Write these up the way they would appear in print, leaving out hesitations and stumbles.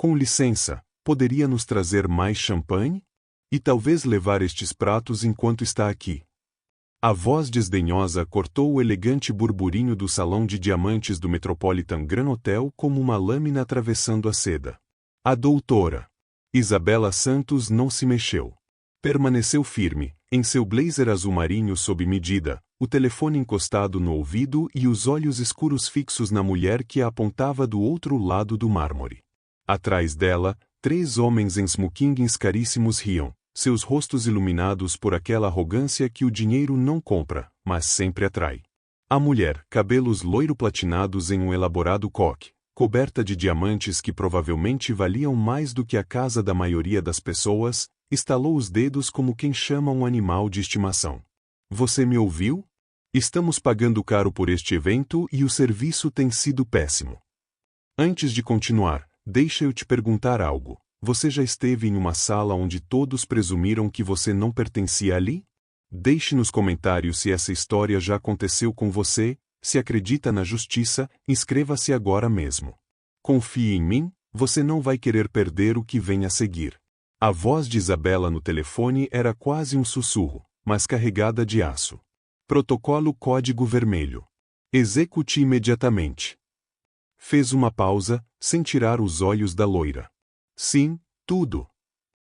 Com licença, poderia nos trazer mais champanhe? E talvez levar estes pratos enquanto está aqui. A voz desdenhosa cortou o elegante burburinho do salão de diamantes do Metropolitan Grand Hotel como uma lâmina atravessando a seda. A doutora Isabela Santos não se mexeu. Permaneceu firme, em seu blazer azul marinho sob medida, o telefone encostado no ouvido e os olhos escuros fixos na mulher que a apontava do outro lado do mármore. Atrás dela, 3 homens em smokings caríssimos riam, seus rostos iluminados por aquela arrogância que o dinheiro não compra, mas sempre atrai. A mulher, cabelos loiro-platinados em um elaborado coque, coberta de diamantes que provavelmente valiam mais do que a casa da maioria das pessoas, estalou os dedos como quem chama um animal de estimação. Você me ouviu? Estamos pagando caro por este evento e o serviço tem sido péssimo. Antes de continuar, deixa eu te perguntar algo. Você já esteve em uma sala onde todos presumiram que você não pertencia ali? Deixe nos comentários se essa história já aconteceu com você, se acredita na justiça, inscreva-se agora mesmo. Confie em mim, você não vai querer perder o que vem a seguir. A voz de Isabela no telefone era quase um sussurro, mas carregada de aço. Protocolo Código Vermelho. Execute imediatamente. Fez uma pausa, sem tirar os olhos da loira. Sim, tudo.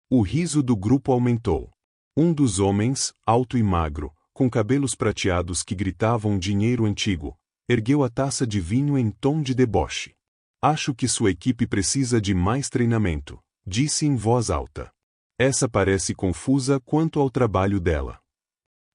O riso do grupo aumentou. Um dos homens, alto e magro, com cabelos prateados que gritavam dinheiro antigo, ergueu a taça de vinho em tom de deboche. Acho que sua equipe precisa de mais treinamento, disse em voz alta. Essa parece confusa quanto ao trabalho dela.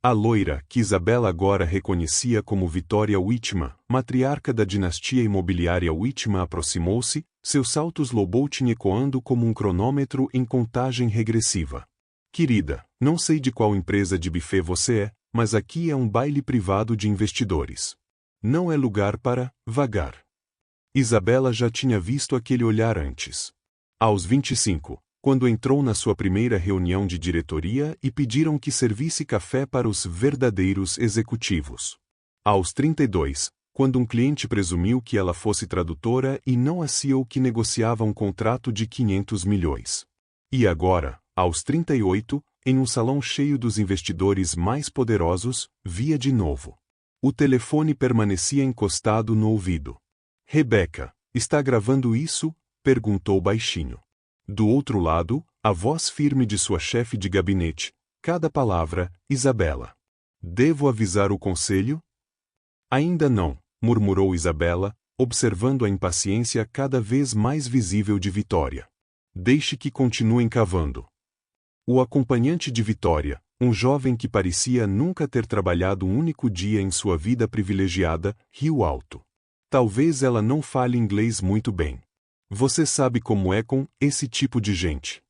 A loira, que Isabela agora reconhecia como Victoria Whitman, matriarca da dinastia imobiliária Whitman, aproximou-se, seus saltos Louboutin ecoando como um cronômetro em contagem regressiva. Querida, não sei de qual empresa de buffet você é, mas aqui é um baile privado de investidores. Não é lugar para vagar. Isabela já tinha visto aquele olhar antes. Aos 25, quando entrou na sua primeira reunião de diretoria e pediram que servisse café para os verdadeiros executivos. Aos 32, quando um cliente presumiu que ela fosse tradutora e não a CEO que negociava um contrato de 500 milhões. E agora, aos 38, em um salão cheio dos investidores mais poderosos, via de novo. O telefone permanecia encostado no ouvido. Rebeca, está gravando isso? Perguntou baixinho. Do outro lado, a voz firme de sua chefe de gabinete. Cada palavra, Isabela. Devo avisar o conselho? Ainda não, murmurou Isabela, observando a impaciência cada vez mais visível de Vitória. Deixe que continuem cavando. O acompanhante de Vitória, um jovem que parecia nunca ter trabalhado um único dia em sua vida privilegiada, riu alto. Talvez ela não fale inglês muito bem. Você sabe como é com esse tipo de gente.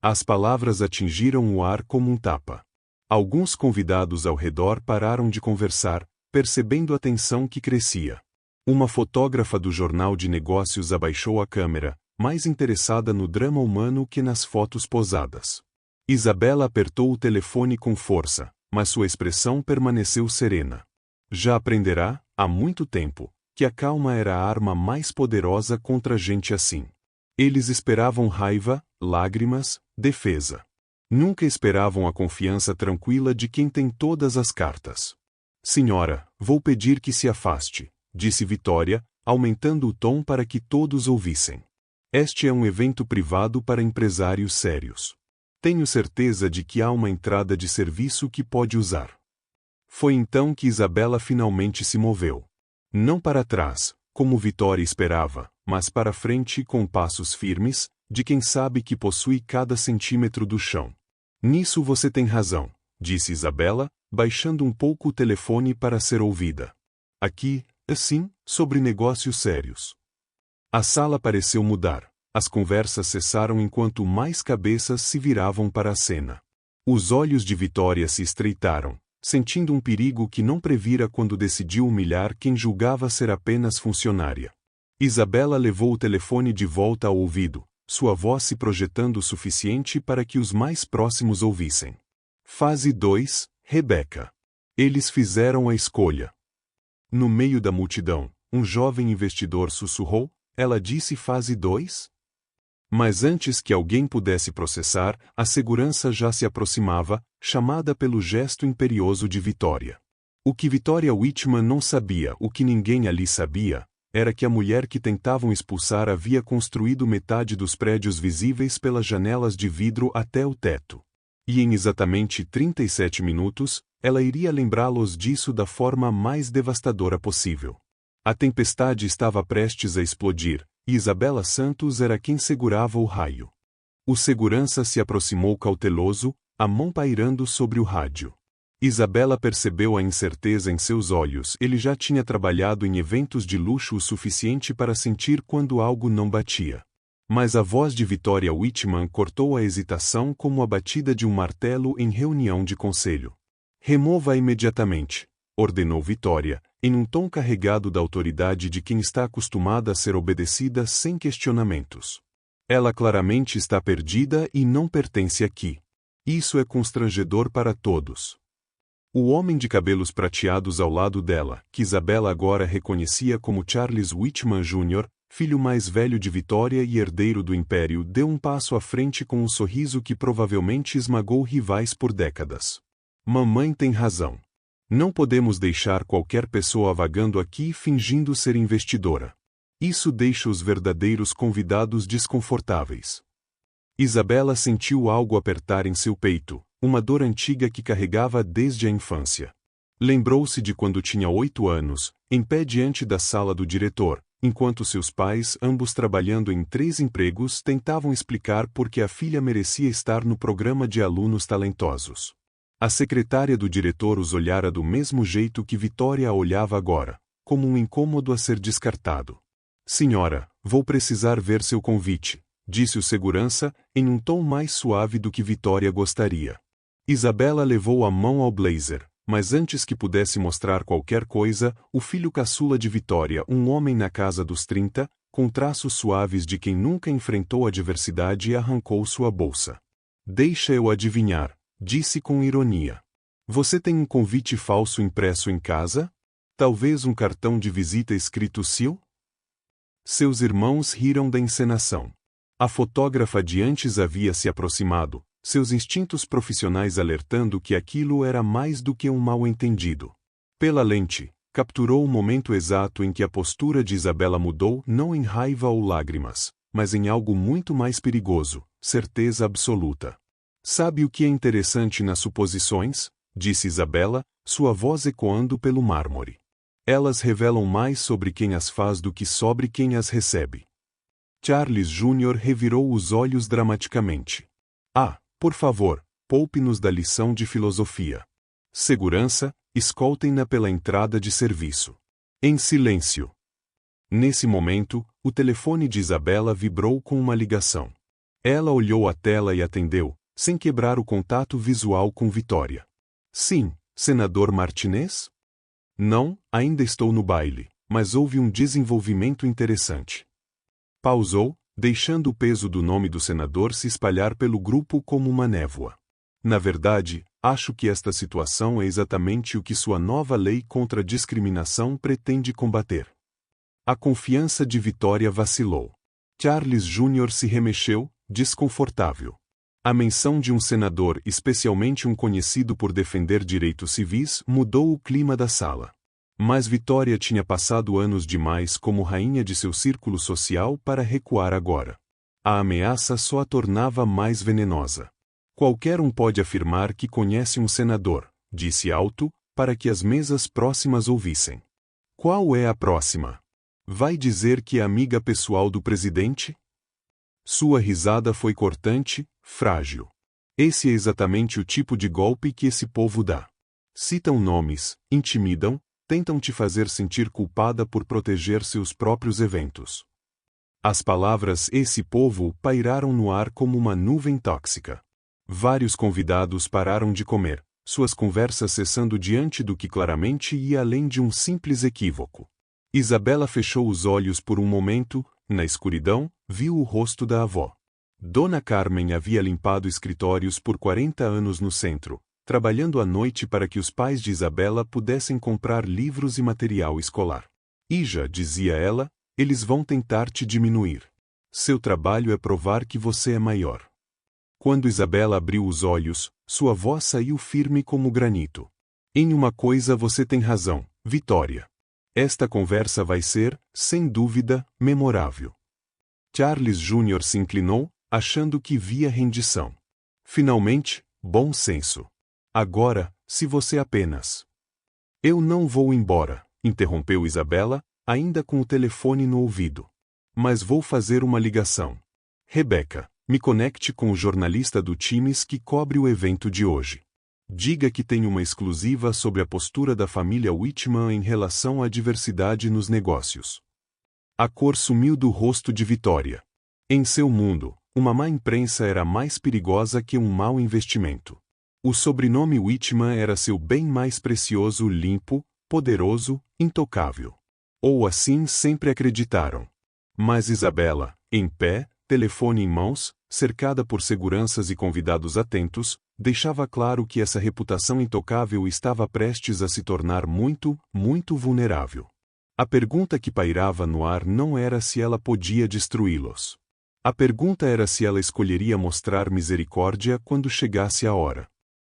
As palavras atingiram o ar como um tapa. Alguns convidados ao redor pararam de conversar, percebendo a tensão que crescia. Uma fotógrafa do jornal de negócios abaixou a câmera, mais interessada no drama humano que nas fotos posadas. Isabela apertou o telefone com força, mas sua expressão permaneceu serena. Já aprenderá, há muito tempo, que a calma era a arma mais poderosa contra gente assim. Eles esperavam raiva, lágrimas, defesa. Nunca esperavam a confiança tranquila de quem tem todas as cartas. Senhora, vou pedir que se afaste, disse Vitória, aumentando o tom para que todos ouvissem. Este é um evento privado para empresários sérios. Tenho certeza de que há uma entrada de serviço que pode usar. Foi então que Isabela finalmente se moveu. Não para trás, como Vitória esperava, mas para frente com passos firmes, de quem sabe que possui cada centímetro do chão. Nisso você tem razão, disse Isabela, baixando um pouco o telefone para ser ouvida. Aqui, assim, sobre negócios sérios. A sala pareceu mudar. As conversas cessaram enquanto mais cabeças se viravam para a cena. Os olhos de Vitória se estreitaram, sentindo um perigo que não previra quando decidiu humilhar quem julgava ser apenas funcionária. Isabela levou o telefone de volta ao ouvido, sua voz se projetando o suficiente para que os mais próximos ouvissem. Fase 2, Rebeca. Eles fizeram a escolha. No meio da multidão, um jovem investidor sussurrou, ela disse fase 2? Mas antes que alguém pudesse processar, a segurança já se aproximava, chamada pelo gesto imperioso de Vitória. O que Vitória Whitman não sabia, o que ninguém ali sabia, era que a mulher que tentavam expulsar havia construído metade dos prédios visíveis pelas janelas de vidro até o teto. E em exatamente 37 minutos, ela iria lembrá-los disso da forma mais devastadora possível. A tempestade estava prestes a explodir, e Isabela Santos era quem segurava o raio. O segurança se aproximou cauteloso, a mão pairando sobre o rádio. Isabela percebeu a incerteza em seus olhos. Ele já tinha trabalhado em eventos de luxo o suficiente para sentir quando algo não batia. Mas a voz de Vitória Whitman cortou a hesitação como a batida de um martelo em reunião de conselho. Remova imediatamente, ordenou Vitória, em um tom carregado da autoridade de quem está acostumada a ser obedecida sem questionamentos. Ela claramente está perdida e não pertence aqui. Isso é constrangedor para todos. O homem de cabelos prateados ao lado dela, que Isabela agora reconhecia como Charles Whitman Jr., filho mais velho de Vitória e herdeiro do Império, deu um passo à frente com um sorriso que provavelmente esmagou rivais por décadas. Mamãe tem razão. Não podemos deixar qualquer pessoa vagando aqui fingindo ser investidora. Isso deixa os verdadeiros convidados desconfortáveis. Isabela sentiu algo apertar em seu peito, uma dor antiga que carregava desde a infância. Lembrou-se de quando tinha 8 anos, em pé diante da sala do diretor, enquanto seus pais, ambos trabalhando em 3 empregos, tentavam explicar por que a filha merecia estar no programa de alunos talentosos. A secretária do diretor os olhara do mesmo jeito que Vitória a olhava agora, como um incômodo a ser descartado. Senhora, vou precisar ver seu convite, disse o segurança, em um tom mais suave do que Vitória gostaria. Isabela levou a mão ao blazer, mas antes que pudesse mostrar qualquer coisa, o filho caçula de Vitória, um homem na casa dos 30, com traços suaves de quem nunca enfrentou adversidade, arrancou sua bolsa. Deixa eu adivinhar, disse com ironia. Você tem um convite falso impresso em casa? Talvez um cartão de visita escrito Seal? Seus irmãos riram da encenação. A fotógrafa de antes havia se aproximado, seus instintos profissionais alertando que aquilo era mais do que um mal-entendido. Pela lente, capturou o momento exato em que a postura de Isabela mudou, não em raiva ou lágrimas, mas em algo muito mais perigoso, certeza absoluta. Sabe o que é interessante nas suposições? Disse Isabela, sua voz ecoando pelo mármore. Elas revelam mais sobre quem as faz do que sobre quem as recebe. Charles Jr. revirou os olhos dramaticamente. Ah, por favor, poupe-nos da lição de filosofia. Segurança, escoltem-na pela entrada de serviço. Em silêncio. Nesse momento, o telefone de Isabela vibrou com uma ligação. Ela olhou a tela e atendeu, sem quebrar o contato visual com Vitória. Sim, senador Martinez? Não, ainda estou no baile, mas houve um desenvolvimento interessante. Pausou, deixando o peso do nome do senador se espalhar pelo grupo como uma névoa. Na verdade, acho que esta situação é exatamente o que sua nova lei contra a discriminação pretende combater. A confiança de Vitória vacilou. Charles Jr. se remexeu, desconfortável. A menção de um senador, especialmente um conhecido por defender direitos civis, mudou o clima da sala. Mas Vitória tinha passado anos demais como rainha de seu círculo social para recuar agora. A ameaça só a tornava mais venenosa. Qualquer um pode afirmar que conhece um senador, disse alto, para que as mesas próximas ouvissem. Qual é a próxima? Vai dizer que é amiga pessoal do presidente? Sua risada foi cortante, frágil. Esse é exatamente o tipo de golpe que esse povo dá. Citam nomes, intimidam, tentam te fazer sentir culpada por proteger seus próprios eventos. As palavras "esse povo" pairaram no ar como uma nuvem tóxica. Vários convidados pararam de comer, suas conversas cessando diante do que claramente ia além de um simples equívoco. Isabela fechou os olhos por um momento, na escuridão, viu o rosto da avó. Dona Carmen havia limpado escritórios por 40 anos no centro, trabalhando à noite para que os pais de Isabela pudessem comprar livros e material escolar. Ija, dizia ela, eles vão tentar te diminuir. Seu trabalho é provar que você é maior. Quando Isabela abriu os olhos, sua voz saiu firme como granito. Em uma coisa você tem razão, Vitória. Esta conversa vai ser, sem dúvida, memorável. Charles Jr. se inclinou, achando que via rendição. Finalmente, bom senso. Agora, se você apenas... Eu não vou embora, interrompeu Isabela, ainda com o telefone no ouvido. Mas vou fazer uma ligação. Rebeca, me conecte com o jornalista do Times que cobre o evento de hoje. Diga que tem uma exclusiva sobre a postura da família Whitman em relação à diversidade nos negócios. A cor sumiu do rosto de Vitória. Em seu mundo, uma má imprensa era mais perigosa que um mau investimento. O sobrenome Whitman era seu bem mais precioso, limpo, poderoso, intocável. Ou assim sempre acreditaram. Mas Isabela, em pé, telefone em mãos, cercada por seguranças e convidados atentos, deixava claro que essa reputação intocável estava prestes a se tornar muito, muito vulnerável. A pergunta que pairava no ar não era se ela podia destruí-los. A pergunta era se ela escolheria mostrar misericórdia quando chegasse a hora.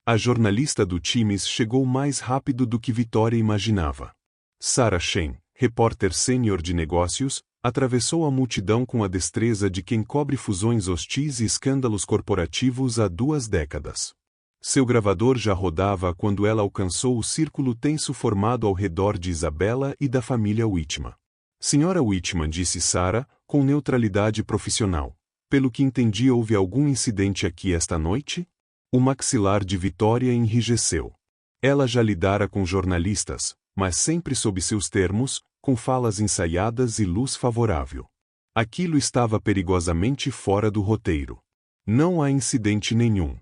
A jornalista do Times chegou mais rápido do que Vitória imaginava. Sarah Shen, repórter sênior de negócios, atravessou a multidão com a destreza de quem cobre fusões hostis e escândalos corporativos há 2 décadas. Seu gravador já rodava quando ela alcançou o círculo tenso formado ao redor de Isabela e da família Whitman. Senhora Whitman, disse Sarah, com neutralidade profissional. Pelo que entendi, houve algum incidente aqui esta noite? O maxilar de Vitória enrijeceu. Ela já lidara com jornalistas, mas sempre sob seus termos, com falas ensaiadas e luz favorável. Aquilo estava perigosamente fora do roteiro. Não há incidente nenhum.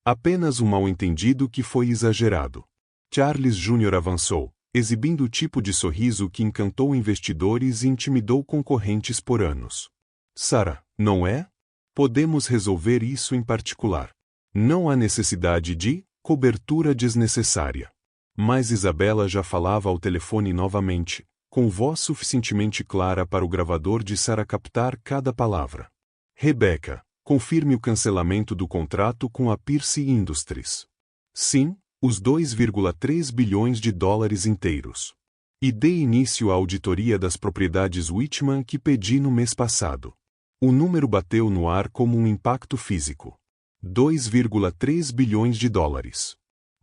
Apenas um mal-entendido que foi exagerado. Charles Jr. avançou, exibindo o tipo de sorriso que encantou investidores e intimidou concorrentes por anos. Sarah, não é? Podemos resolver isso em particular. Não há necessidade de cobertura desnecessária. Mas Isabela já falava ao telefone novamente, com voz suficientemente clara para o gravador de Sarah captar cada palavra. Rebeca, confirme o cancelamento do contrato com a Pierce Industries. Sim, os 2,3 bilhões de dólares inteiros. E dê início à auditoria das propriedades Whitman que pedi no mês passado. O número bateu no ar como um impacto físico. 2,3 bilhões de dólares.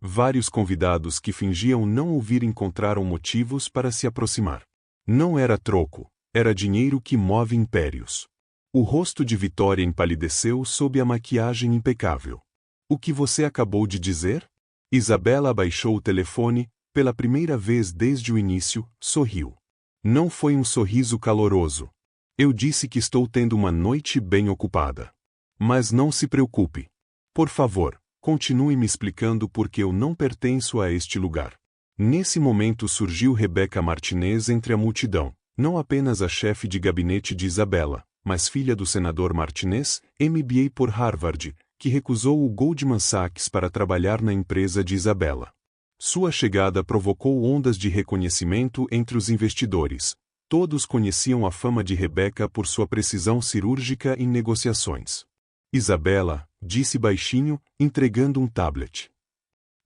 Vários convidados que fingiam não ouvir encontraram motivos para se aproximar. Não era troco, era dinheiro que move impérios. O rosto de Vitória empalideceu sob a maquiagem impecável. O que você acabou de dizer? Isabela abaixou o telefone, pela primeira vez desde o início, sorriu. Não foi um sorriso caloroso. Eu disse que estou tendo uma noite bem ocupada. Mas não se preocupe. Por favor, continue me explicando por que eu não pertenço a este lugar. Nesse momento surgiu Rebeca Martinez entre a multidão, não apenas a chefe de gabinete de Isabela, mas filha do senador Martinez, MBA por Harvard, que recusou o Goldman Sachs para trabalhar na empresa de Isabela. Sua chegada provocou ondas de reconhecimento entre os investidores. Todos conheciam a fama de Rebeca por sua precisão cirúrgica em negociações. Isabela, disse baixinho, entregando um tablet.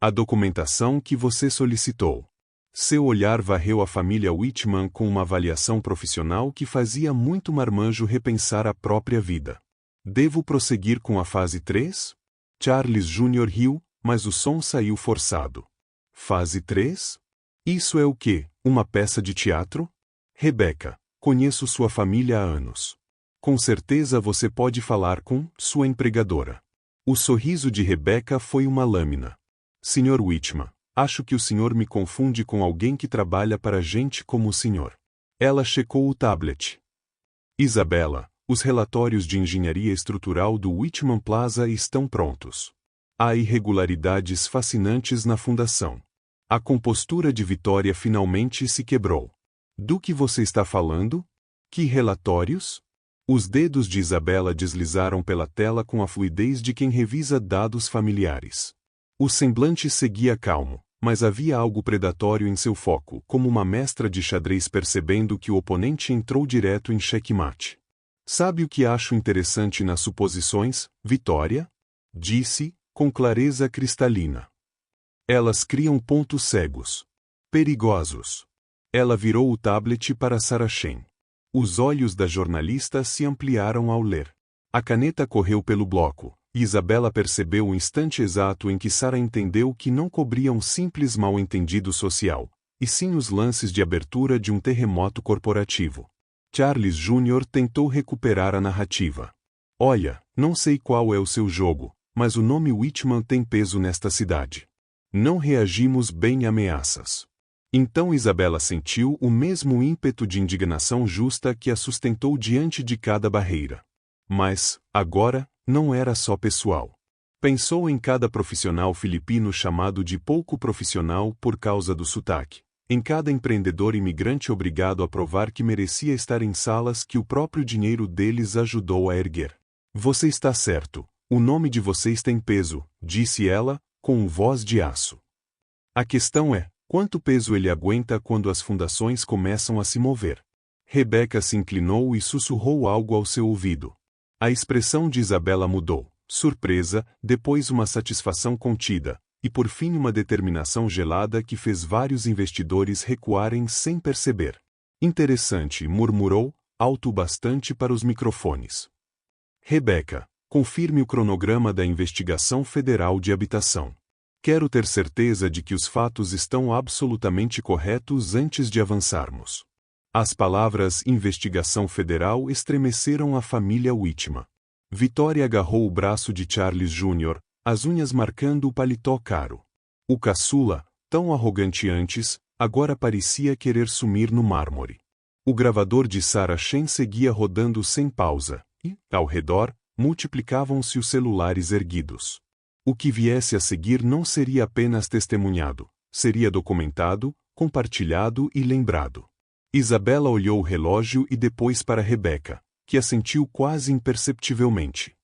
A documentação que você solicitou. Seu olhar varreu a família Whitman com uma avaliação profissional que fazia muito marmanjo repensar a própria vida. Devo prosseguir com a fase 3? Charles Jr. riu, mas o som saiu forçado. Fase 3? Isso é o quê? Uma peça de teatro? Rebeca, conheço sua família há anos. Com certeza você pode falar com sua empregadora. O sorriso de Rebeca foi uma lâmina. Sr. Whitman, acho que o senhor me confunde com alguém que trabalha para gente como o senhor. Ela checou o tablet. Isabela, os relatórios de engenharia estrutural do Whitman Plaza estão prontos. Há irregularidades fascinantes na fundação. A compostura de Vitória finalmente se quebrou. Do que você está falando? Que relatórios? Os dedos de Isabela deslizaram pela tela com a fluidez de quem revisa dados familiares. O semblante seguia calmo, mas havia algo predatório em seu foco, como uma mestra de xadrez percebendo que o oponente entrou direto em xeque-mate. Sabe o que acho interessante nas suposições, Vitória? Disse, com clareza cristalina. Elas criam pontos cegos. Perigosos. Ela virou o tablet para Saracen. Os olhos da jornalista se ampliaram ao ler. A caneta correu pelo bloco, e Isabela percebeu o instante exato em que Sara entendeu que não cobria um simples mal-entendido social, e sim os lances de abertura de um terremoto corporativo. Charles Jr. tentou recuperar a narrativa. Olha, não sei qual é o seu jogo, mas o nome Whitman tem peso nesta cidade. Não reagimos bem a ameaças. Então Isabela sentiu o mesmo ímpeto de indignação justa que a sustentou diante de cada barreira. Mas, agora, não era só pessoal. Pensou em cada profissional filipino chamado de pouco profissional por causa do sotaque. Em cada empreendedor imigrante obrigado a provar que merecia estar em salas que o próprio dinheiro deles ajudou a erguer. Você está certo, o nome de vocês tem peso, disse ela, com voz de aço. A questão é, quanto peso ele aguenta quando as fundações começam a se mover? Rebeca se inclinou e sussurrou algo ao seu ouvido. A expressão de Isabela mudou, surpresa, depois uma satisfação contida, e por fim uma determinação gelada que fez vários investidores recuarem sem perceber. Interessante, murmurou, alto o bastante para os microfones. Rebeca, confirme o cronograma da investigação federal de habitação. Quero ter certeza de que os fatos estão absolutamente corretos antes de avançarmos. As palavras investigação federal estremeceram a família Whitman. Vitória agarrou o braço de Charles Jr., as unhas marcando o paletó caro. O caçula, tão arrogante antes, agora parecia querer sumir no mármore. O gravador de Saracen seguia rodando sem pausa, e, ao redor, multiplicavam-se os celulares erguidos. O que viesse a seguir não seria apenas testemunhado, seria documentado, compartilhado e lembrado. Isabela olhou o relógio e depois para Rebeca, que assentiu quase imperceptivelmente.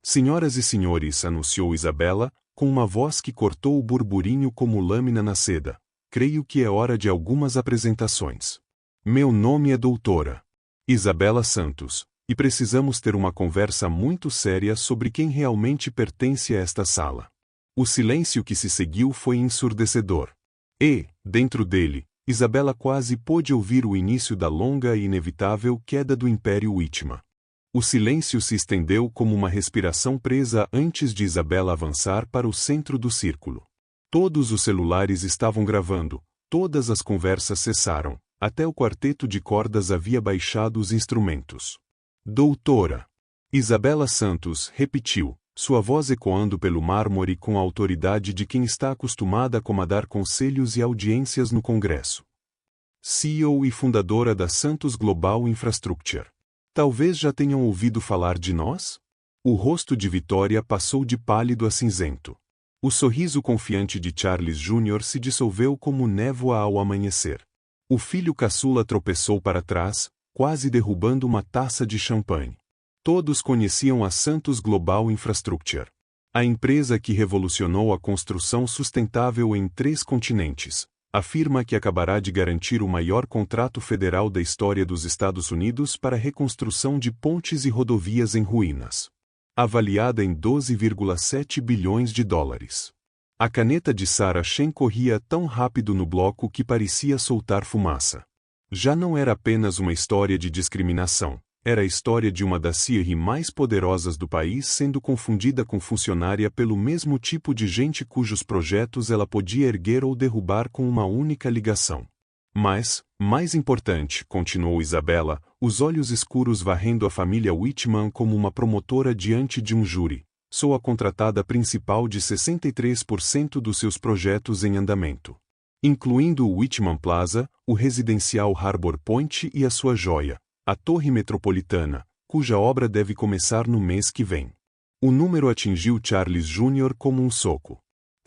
Senhoras e senhores, anunciou Isabela, com uma voz que cortou o burburinho como lâmina na seda. Creio que é hora de algumas apresentações. Meu nome é doutora Isabela Santos, e precisamos ter uma conversa muito séria sobre quem realmente pertence a esta sala. O silêncio que se seguiu foi ensurdecedor. E, dentro dele, Isabela quase pôde ouvir o início da longa e inevitável queda do Império Whitman. O silêncio se estendeu como uma respiração presa antes de Isabela avançar para o centro do círculo. Todos os celulares estavam gravando, todas as conversas cessaram, até o quarteto de cordas havia baixado os instrumentos. Doutora Isabela Santos repetiu, sua voz ecoando pelo mármore com a autoridade de quem está acostumada a comandar conselhos e audiências no Congresso. CEO e fundadora da Santos Global Infrastructure. Talvez já tenham ouvido falar de nós? O rosto de Vitória passou de pálido a cinzento. O sorriso confiante de Charles Jr. se dissolveu como névoa ao amanhecer. O filho caçula tropeçou para trás, quase derrubando uma taça de champanhe. Todos conheciam a Santos Global Infrastructure. A empresa que revolucionou a construção sustentável em 3 continentes. A firma que acabará de garantir o maior contrato federal da história dos Estados Unidos para a reconstrução de pontes e rodovias em ruínas. Avaliada em 12,7 bilhões de dólares. A caneta de Saracen corria tão rápido no bloco que parecia soltar fumaça. Já não era apenas uma história de discriminação, era a história de uma das CIR mais poderosas do país sendo confundida com funcionária pelo mesmo tipo de gente cujos projetos ela podia erguer ou derrubar com uma única ligação. Mas, mais importante, continuou Isabela, os olhos escuros varrendo a família Whitman como uma promotora diante de um júri. Sou a contratada principal de 63% dos seus projetos em andamento. Incluindo o Whitman Plaza, o residencial Harbor Point e a sua joia, a Torre Metropolitana, cuja obra deve começar no mês que vem. O número atingiu Charles Jr. como um soco.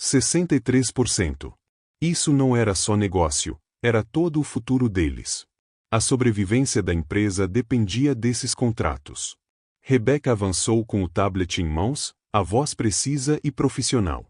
63%. Isso não era só negócio, era todo o futuro deles. A sobrevivência da empresa dependia desses contratos. Rebeca avançou com o tablet em mãos, a voz precisa e profissional.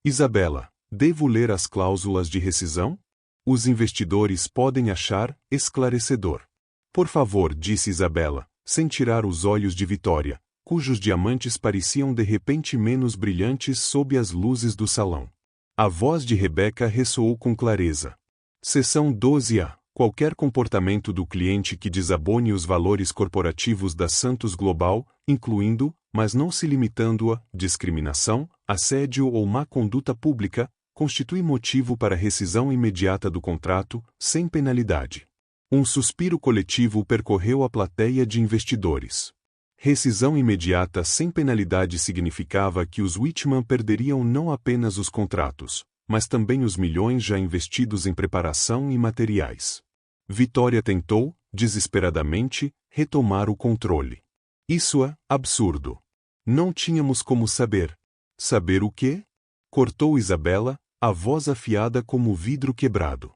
Isabela, devo ler as cláusulas de rescisão? Os investidores podem achar esclarecedor. Por favor, disse Isabela, sem tirar os olhos de Vitória, cujos diamantes pareciam de repente menos brilhantes sob as luzes do salão. A voz de Rebeca ressoou com clareza. Seção 12A. Qualquer comportamento do cliente que desabone os valores corporativos da Santos Global, incluindo, mas não se limitando a, discriminação, assédio ou má conduta pública, constitui motivo para rescisão imediata do contrato, sem penalidade. Um suspiro coletivo percorreu a plateia de investidores. Rescisão imediata sem penalidade significava que os Wittmann perderiam não apenas os contratos, mas também os milhões já investidos em preparação e materiais. Vitória tentou, desesperadamente, retomar o controle. Isso é absurdo. Não tínhamos como saber. Saber o quê? Cortou Isabela, a voz afiada como vidro quebrado.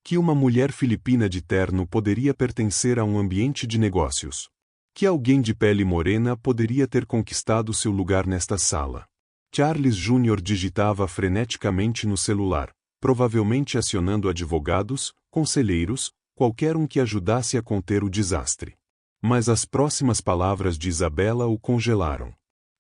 Que uma mulher filipina de terno poderia pertencer a um ambiente de negócios. Que alguém de pele morena poderia ter conquistado seu lugar nesta sala. Charles Jr. digitava freneticamente no celular, provavelmente acionando advogados, conselheiros, qualquer um que ajudasse a conter o desastre. Mas as próximas palavras de Isabela o congelaram.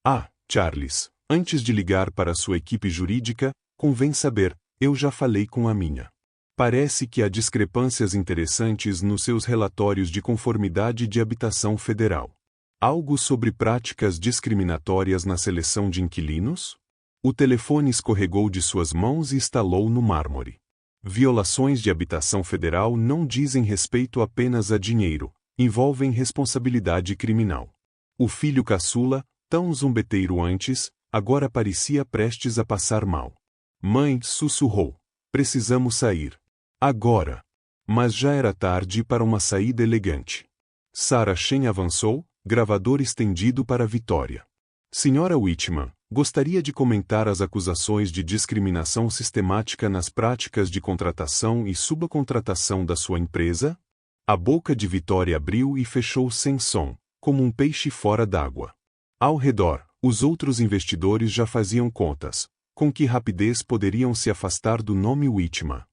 Ah, Charles, antes de ligar para sua equipe jurídica, convém saber, eu já falei com a minha. Parece que há discrepâncias interessantes nos seus relatórios de conformidade de habitação federal. Algo sobre práticas discriminatórias na seleção de inquilinos? O telefone escorregou de suas mãos e estalou no mármore. Violações de habitação federal não dizem respeito apenas a dinheiro, envolvem responsabilidade criminal. O filho caçula, tão zombeteiro antes, agora parecia prestes a passar mal. Mãe, sussurrou. Precisamos sair. Agora. Mas já era tarde para uma saída elegante. Sarah Shen avançou, gravador estendido para Vitória. Senhora Wittmann, gostaria de comentar as acusações de discriminação sistemática nas práticas de contratação e subcontratação da sua empresa? A boca de Vitória abriu e fechou sem som, como um peixe fora d'água. Ao redor, os outros investidores já faziam contas. Com que rapidez poderiam se afastar do nome Wittmann?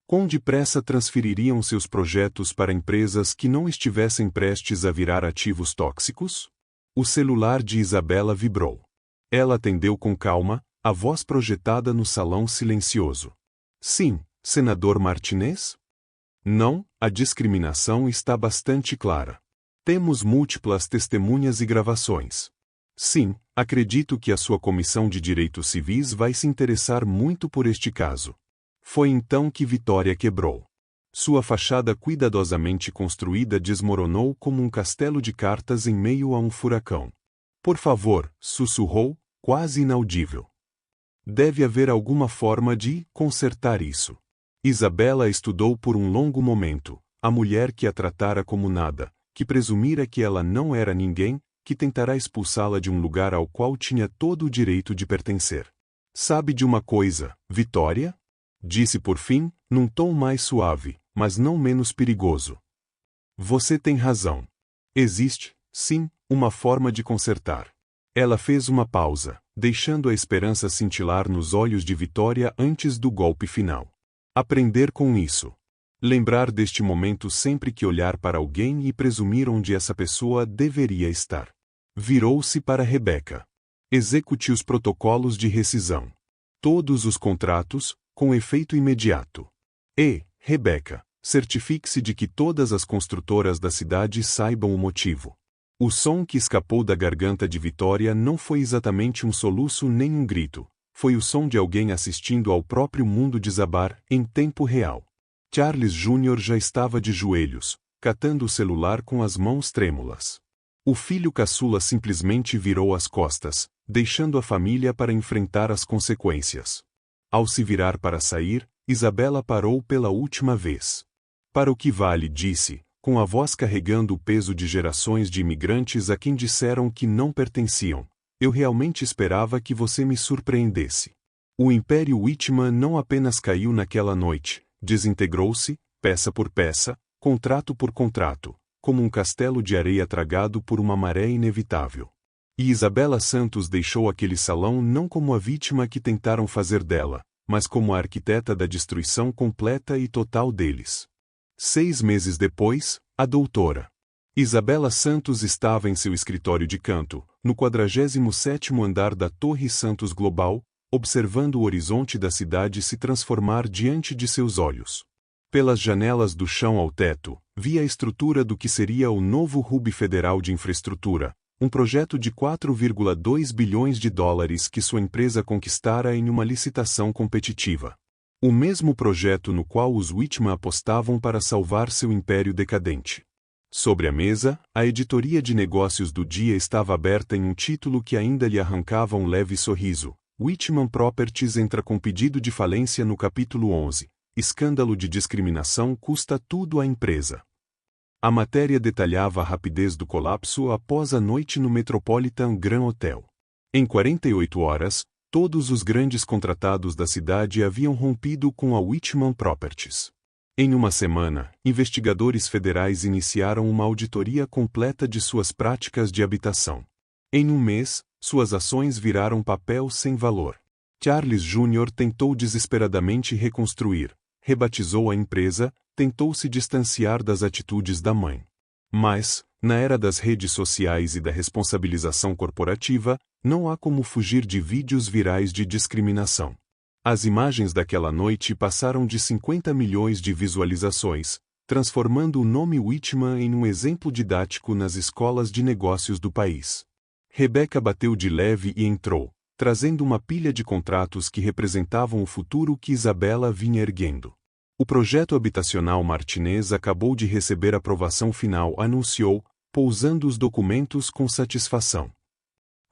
Quão depressa transfeririam seus projetos para empresas que não estivessem prestes a virar ativos tóxicos? O celular de Isabela vibrou. Ela atendeu com calma, a voz projetada no salão silencioso. Sim, senador Martinez? Não, a discriminação está bastante clara. Temos múltiplas testemunhas e gravações. Sim, acredito que a sua comissão de direitos civis vai se interessar muito por este caso. Foi então que Vitória quebrou. Sua fachada cuidadosamente construída desmoronou como um castelo de cartas em meio a um furacão. Por favor, sussurrou, quase inaudível. Deve haver alguma forma de consertar isso. Isabela estudou por um longo momento, a mulher que a tratara como nada, que presumira que ela não era ninguém, que tentará expulsá-la de um lugar ao qual tinha todo o direito de pertencer. Sabe de uma coisa, Vitória? Disse por fim, num tom mais suave, mas não menos perigoso. Você tem razão. Existe, sim, uma forma de consertar. Ela fez uma pausa, deixando a esperança cintilar nos olhos de Vitória antes do golpe final. Aprender com isso. Lembrar deste momento sempre que olhar para alguém e presumir onde essa pessoa deveria estar. Virou-se para Rebeca. Execute os protocolos de rescisão. Todos os contratos, com efeito imediato. E, Rebeca, certifique-se de que todas as construtoras da cidade saibam o motivo. O som que escapou da garganta de Vitória não foi exatamente um soluço nem um grito. Foi o som de alguém assistindo ao próprio mundo desabar, em tempo real. Charles Jr. já estava de joelhos, catando o celular com as mãos trêmulas. O filho caçula simplesmente virou as costas, deixando a família para enfrentar as consequências. Ao se virar para sair, Isabela parou pela última vez. Para o que vale, disse, com a voz carregando o peso de gerações de imigrantes a quem disseram que não pertenciam. Eu realmente esperava que você me surpreendesse. O Império Wittmann não apenas caiu naquela noite, desintegrou-se, peça por peça, contrato por contrato, como um castelo de areia tragado por uma maré inevitável. E Isabela Santos deixou aquele salão não como a vítima que tentaram fazer dela, mas como a arquiteta da destruição completa e total deles. 6 meses depois, a doutora Isabela Santos estava em seu escritório de canto, no 47º andar da Torre Santos Global, observando o horizonte da cidade se transformar diante de seus olhos. Pelas janelas do chão ao teto, via a estrutura do que seria o novo hub federal de infraestrutura, um projeto de 4,2 bilhões de dólares que sua empresa conquistara em uma licitação competitiva. O mesmo projeto no qual os Whitman apostavam para salvar seu império decadente. Sobre a mesa, a editoria de negócios do dia estava aberta em um título que ainda lhe arrancava um leve sorriso. Whitman Properties entra com pedido de falência no capítulo 11. Escândalo de discriminação custa tudo à empresa. A matéria detalhava a rapidez do colapso após a noite no Metropolitan Grand Hotel. Em 48 horas, todos os grandes contratados da cidade haviam rompido com a Whitman Properties. Em uma semana, investigadores federais iniciaram uma auditoria completa de suas práticas de habitação. Em um mês, suas ações viraram papel sem valor. Charles Jr. tentou desesperadamente reconstruir, rebatizou a empresa, tentou se distanciar das atitudes da mãe. Mas, na era das redes sociais e da responsabilização corporativa, não há como fugir de vídeos virais de discriminação. As imagens daquela noite passaram de 50 milhões de visualizações, transformando o nome Whitman em um exemplo didático nas escolas de negócios do país. Rebecca bateu de leve e entrou, trazendo uma pilha de contratos que representavam o futuro que Isabela vinha erguendo. O projeto habitacional Martinez acabou de receber aprovação final, anunciou, pousando os documentos com satisfação.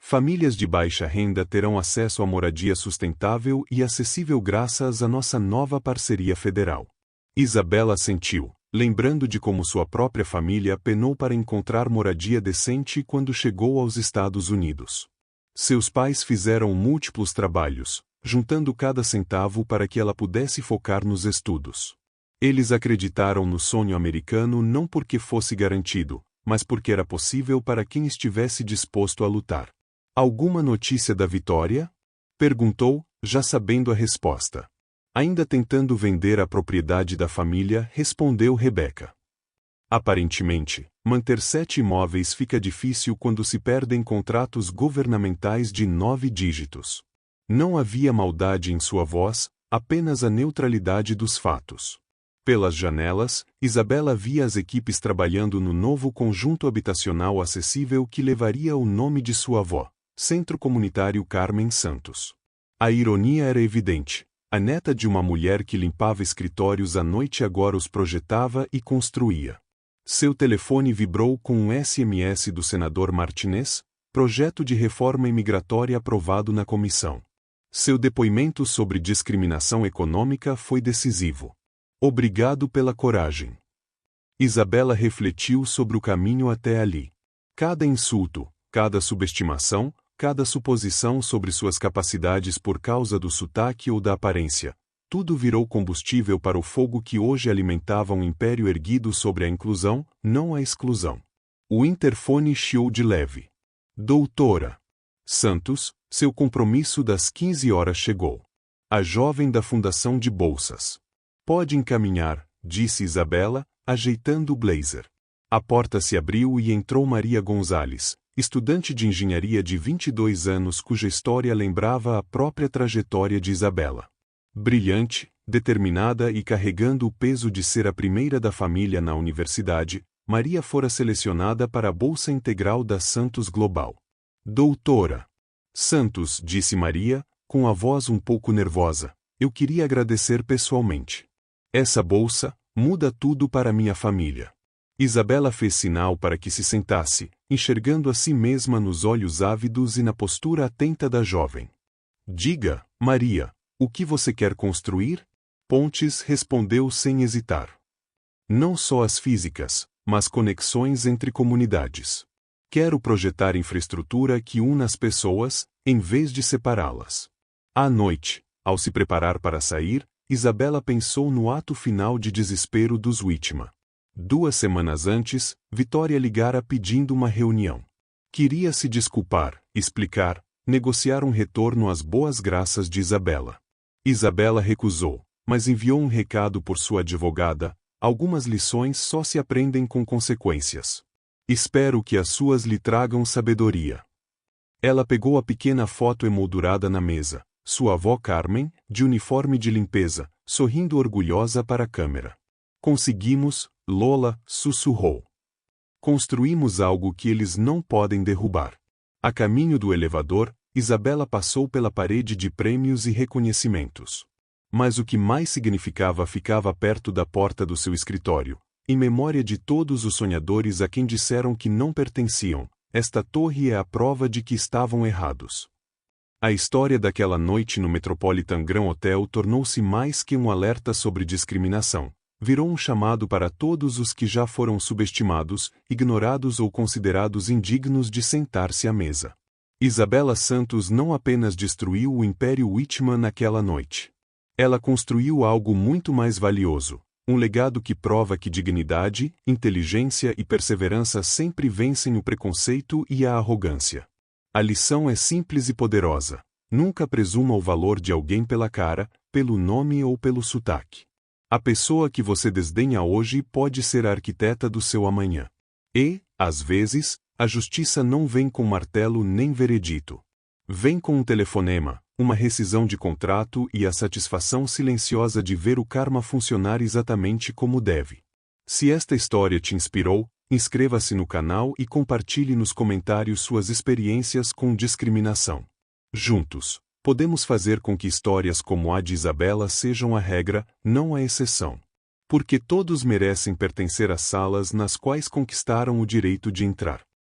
Famílias de baixa renda terão acesso a moradia sustentável e acessível graças à nossa nova parceria federal. Isabela sentiu, lembrando de como sua própria família penou para encontrar moradia decente quando chegou aos Estados Unidos. Seus pais fizeram múltiplos trabalhos, juntando cada centavo para que ela pudesse focar nos estudos. Eles acreditaram no sonho americano não porque fosse garantido, mas porque era possível para quem estivesse disposto a lutar. Alguma notícia da vitória? Perguntou, já sabendo a resposta. Ainda tentando vender a propriedade da família, respondeu Rebecca. Aparentemente, manter 7 imóveis fica difícil quando se perdem contratos governamentais de 9 dígitos. Não havia maldade em sua voz, apenas a neutralidade dos fatos. Pelas janelas, Isabela via as equipes trabalhando no novo conjunto habitacional acessível que levaria o nome de sua avó, Centro Comunitário Carmen Santos. A ironia era evidente. A neta de uma mulher que limpava escritórios à noite agora os projetava e construía. Seu telefone vibrou com um SMS do senador Martinez, projeto de reforma imigratória aprovado na comissão. Seu depoimento sobre discriminação econômica foi decisivo. Obrigado pela coragem. Isabela refletiu sobre o caminho até ali. Cada insulto, cada subestimação, cada suposição sobre suas capacidades por causa do sotaque ou da aparência, tudo virou combustível para o fogo que hoje alimentava um império erguido sobre a inclusão, não a exclusão. O interfone chiou de leve. Doutora Santos, seu compromisso das 15 horas chegou. A jovem da Fundação de Bolsas. Pode encaminhar, disse Isabela, ajeitando o blazer. A porta se abriu e entrou Maria Gonzalez, estudante de engenharia de 22 anos cuja história lembrava a própria trajetória de Isabela. Brilhante, determinada e carregando o peso de ser a primeira da família na universidade, Maria fora selecionada para a Bolsa Integral da Santos Global. Doutora Santos, disse Maria, com a voz um pouco nervosa, eu queria agradecer pessoalmente. Essa bolsa muda tudo para minha família. Isabela fez sinal para que se sentasse, enxergando a si mesma nos olhos ávidos e na postura atenta da jovem. Diga, Maria, o que você quer construir? Pontes respondeu sem hesitar. Não só as físicas, mas conexões entre comunidades. Quero projetar infraestrutura que una as pessoas, em vez de separá-las. À noite, ao se preparar para sair, Isabela pensou no ato final de desespero dos Whitman. 2 semanas antes, Vitória ligara pedindo uma reunião. Queria se desculpar, explicar, negociar um retorno às boas graças de Isabela. Isabela recusou, mas enviou um recado por sua advogada: algumas lições só se aprendem com consequências. Espero que as suas lhe tragam sabedoria. Ela pegou a pequena foto emoldurada na mesa, sua avó Carmen, de uniforme de limpeza, sorrindo orgulhosa para a câmera. Conseguimos, Lola, sussurrou. Construímos algo que eles não podem derrubar. A caminho do elevador, Isabela passou pela parede de prêmios e reconhecimentos. Mas o que mais significava ficava perto da porta do seu escritório, em memória de todos os sonhadores a quem disseram que não pertenciam. Esta torre é a prova de que estavam errados. A história daquela noite no Metropolitan Grand Hotel tornou-se mais que um alerta sobre discriminação. Virou um chamado para todos os que já foram subestimados, ignorados ou considerados indignos de sentar-se à mesa. Isabela Santos não apenas destruiu o Império Whitman naquela noite. Ela construiu algo muito mais valioso, um legado que prova que dignidade, inteligência e perseverança sempre vencem o preconceito e a arrogância. A lição é simples e poderosa. Nunca presuma o valor de alguém pela cara, pelo nome ou pelo sotaque. A pessoa que você desdenha hoje pode ser a arquiteta do seu amanhã. E, às vezes, a justiça não vem com martelo nem veredito. Vem com um telefonema, uma rescisão de contrato e a satisfação silenciosa de ver o karma funcionar exatamente como deve. Se esta história te inspirou, inscreva-se no canal e compartilhe nos comentários suas experiências com discriminação. Juntos, podemos fazer com que histórias como a de Isabela sejam a regra, não a exceção. Porque todos merecem pertencer às salas nas quais conquistaram o direito de entrar.